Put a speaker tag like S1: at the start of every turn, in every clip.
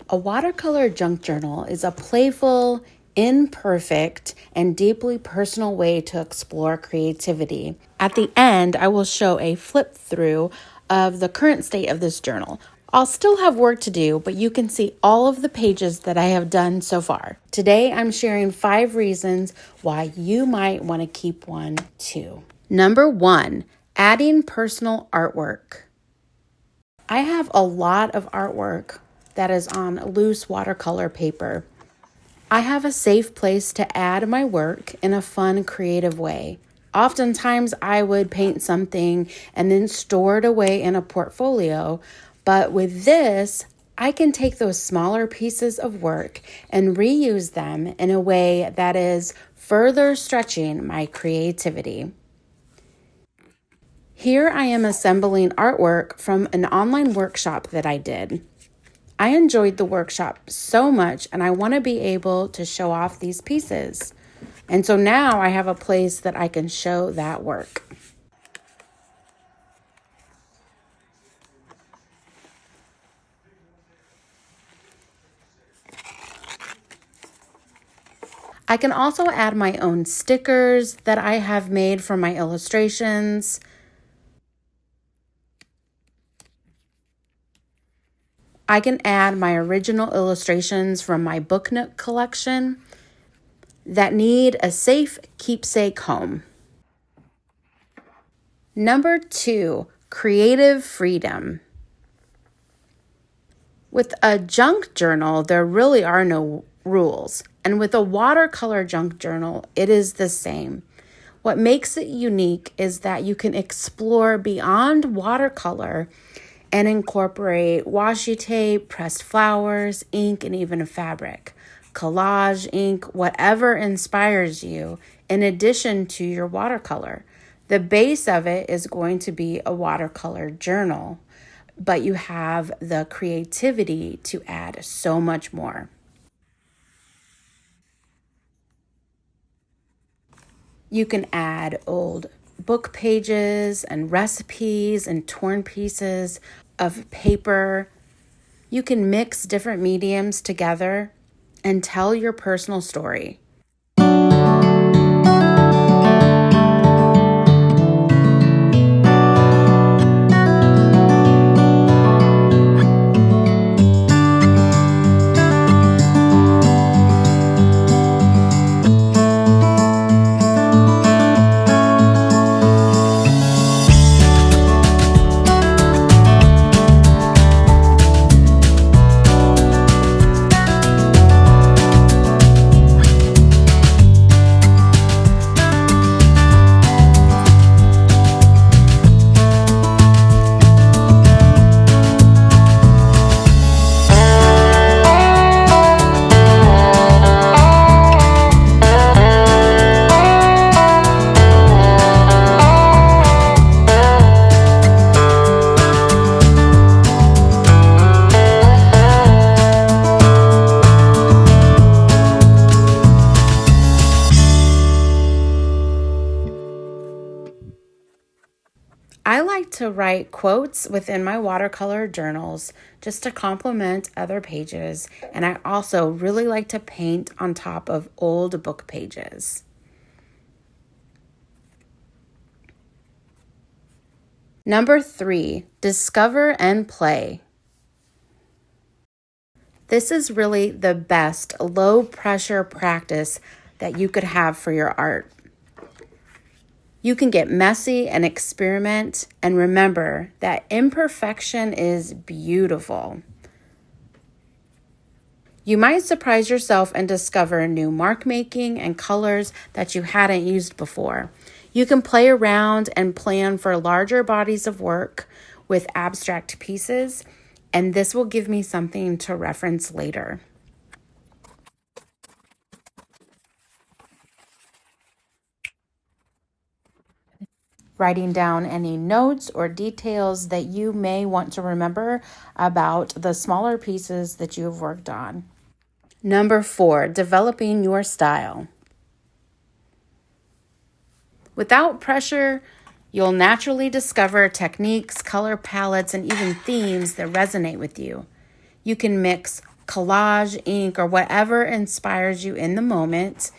S1: A watercolor junk journal is a playful, imperfect, and deeply personal way to explore creativity. At the end, I will show a flip through of the current state of this journal. I'll still have work to do, but you can see all of the pages that I have done so far. Today, I'm sharing 5 reasons why you might want to keep one too. Number 1, adding personal artwork. I have a lot of artwork that is on loose watercolor paper. I have a safe place to add my work in a fun, creative way. Oftentimes, I would paint something and then store it away in a portfolio, but with this, I can take those smaller pieces of work and reuse them in a way that is further stretching my creativity. Here I am assembling artwork from an online workshop that I did. I enjoyed the workshop so much and I want to be able to show off these pieces. And so now I have a place that I can show that work. I can also add my own stickers that I have made for my illustrations. I can add my original illustrations from my book nook collection that need a safe keepsake home. Number 2, creative freedom. With a junk journal, there really are no rules. And with a watercolor junk journal, it is the same. What makes it unique is that you can explore beyond watercolor and incorporate washi tape, pressed flowers, ink, and even a fabric, collage, ink, whatever inspires you, in addition to your watercolor. The base of it is going to be a watercolor journal, but you have the creativity to add so much more. You can add old book pages and recipes and torn pieces of paper. You can mix different mediums together and tell your personal story. I like to write quotes within my watercolor journals just to complement other pages, and I also really like to paint on top of old book pages. Number 3, discover and play. This is really the best low-pressure practice that you could have for your art. You can get messy and experiment, and remember that imperfection is beautiful. You might surprise yourself and discover new mark making and colors that you hadn't used before. You can play around and plan for larger bodies of work with abstract pieces, and this will give me something to reference later. Writing down any notes or details that you may want to remember about the smaller pieces that you've worked on. Number 4, developing your style. Without pressure, you'll naturally discover techniques, color palettes, and even themes that resonate with you. You can mix collage, ink, or whatever inspires you in the moment.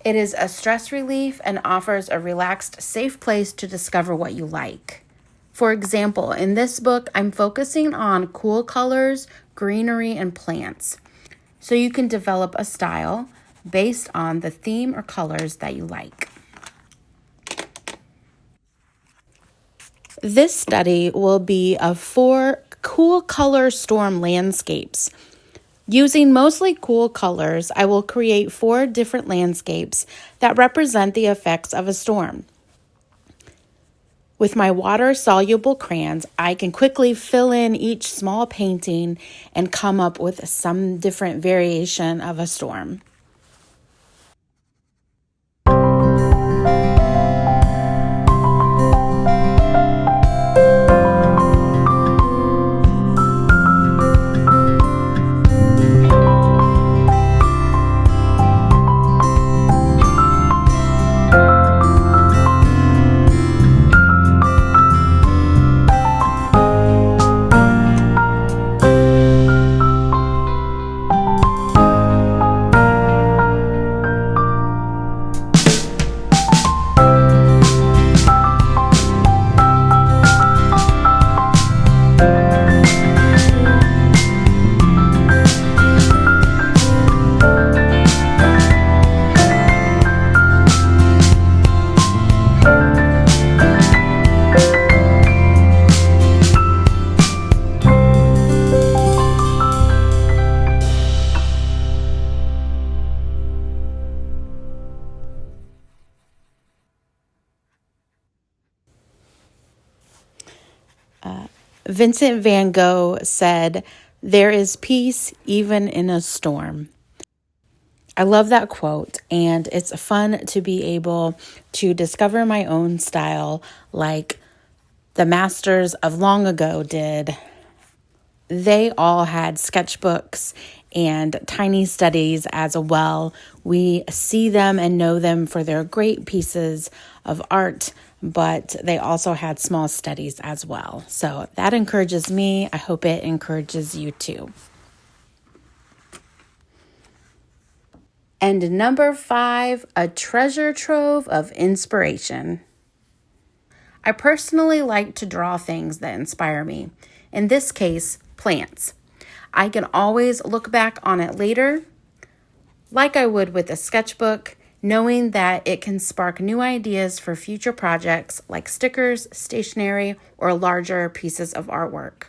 S1: It is a stress relief and offers a relaxed, safe place to discover what you like. For example, in this book, I'm focusing on cool colors, greenery, and plants. So you can develop a style based on the theme or colors that you like. This study will be of 4 cool color storm landscapes. Using mostly cool colors, I will create 4 different landscapes that represent the effects of a storm. With my water-soluble crayons, I can quickly fill in each small painting and come up with some different variation of a storm. Vincent van Gogh said, "There is peace even in a storm." I love that quote, and it's fun to be able to discover my own style like the masters of long ago did. They all had sketchbooks and tiny studies as well. We see them and know them for their great pieces of art, but they also had small studies as well. So that encourages me. I hope it encourages you too. And number 5, a treasure trove of inspiration. I personally like to draw things that inspire me. In this case, plants. I can always look back on it later, like I would with a sketchbook, knowing that it can spark new ideas for future projects like stickers, stationery, or larger pieces of artwork.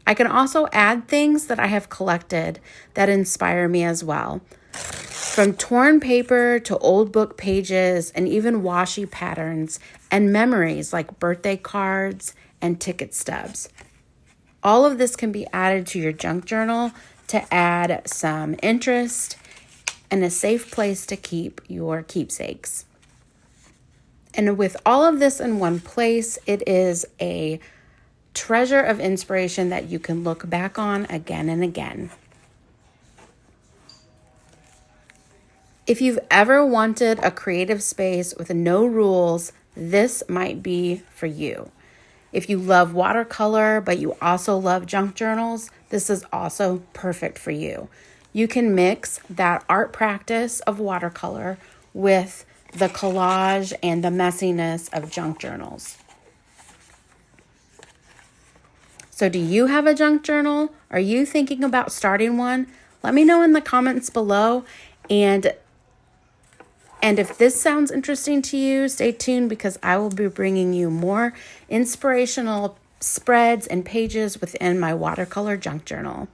S1: I can also add things that I have collected that inspire me as well. From torn paper to old book pages and even washi patterns and memories like birthday cards and ticket stubs. All of this can be added to your junk journal to add some interest and a safe place to keep your keepsakes. And with all of this in one place, it is a treasure of inspiration that you can look back on again and again. If you've ever wanted a creative space with no rules, this might be for you. If you love watercolor, but you also love junk journals, this is also perfect for you. You can mix that art practice of watercolor with the collage and the messiness of junk journals. So do you have a junk journal? Are you thinking about starting one? Let me know in the comments below. And if this sounds interesting to you, stay tuned because I will be bringing you more inspirational spreads and pages within my watercolor junk journal.